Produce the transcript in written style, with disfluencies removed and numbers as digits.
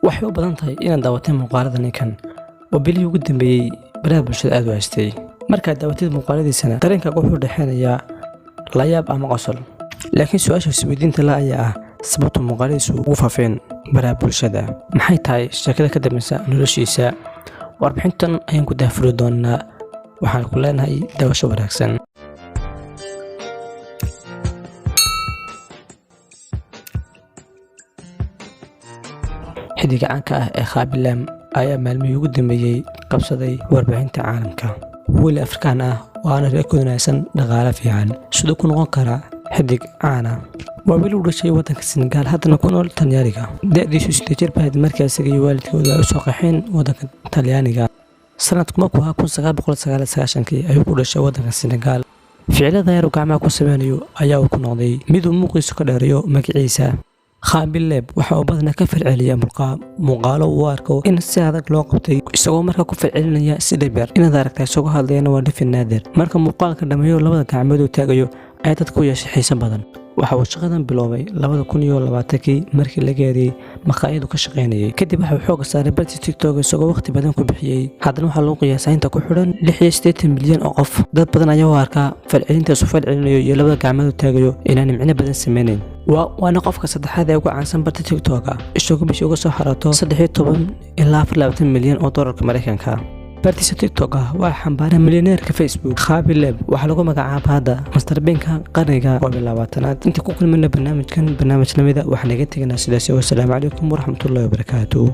waxay u badan tahay inaad daawatay muuqaalada ninkan oo bilihii ugu dambeeyey baraha bulshada aad u haystay markaad daawatid muuqaaladiisana dareenkaaga wuxuu dhexeenayaa layaab ama qosol laakiin su-aasha isweydiinta la ayaa ah sababta muuqaaladiisu ugu faafeen baraha bulshada maxay tahay sheekada ka dambaysa noloshiisa warbixintan ayaan ku daafuri doonaa waxaan ku leenahay daawasho wanaagsan xiddiga caanka ah ee Khabilam ayaa maalmihii ugu dambeeyey qabsaday warbaahinta caalamka wiil Afrikaan ah oo aan reekoonaysan dhaqaale fiican sidoo ku noqon kara xiddig caan ah waa wiil u dhashay waddanka Senegal haddana ku nool Talyaaniga da'diisu 8 jir baad markii isaga iyo waalidkooda ay u soo qaxeen waddanka Talyaaniga sanadku markuu ahaa 1999 ayuu ku dhashay waddanka Senegal ficilada yar gacmaha ku sameeyo ayaa uu ku noqday mid uu muuqiisa ka dheerayo magaciisa Khabilam waxa uu badana ka falceliya muuqaalo uu arko in si adag loo qabtay isagoo markaa ku falcelinaya si dhibar inaad aragtay isagoo hadlayna waa dhifin naadir marka muuqaalka dhamayo labada gacmood uu taagayo ay dadku yeeshay xiiso badan waxa uu shaqadan biloobay 2020 markii la gaaray maqaayadu ka shaqeynayay kadib waxa uu xoog saaray barta TikTok isagoo waqti badan ku bixiyay haddana waxa loo qiyaasay inta ku xidhan 68 milyan oo qof dad badan ayaa u arka falcelinta soo falcelinayo iyo labada gacmood uu taagayo inaan micno badan sameeyeen waana qofka saddexaad ee ugu caansan barta TikTok isagoo bishii uga soo xarato 13 ilaa 24 milyan oo dollarka Mareykanka bartiisa TikTok waa xambaaray milyaneerka Facebook Khabilam waxa lagu magacaabaa hadda Mr Beanka qarniga 20aad inta ku kulmayna barnaamij lamida waxaan naga tegnaa sidaas iyo wassalaamu calaykum waraxmatullaahi wabarakaatuh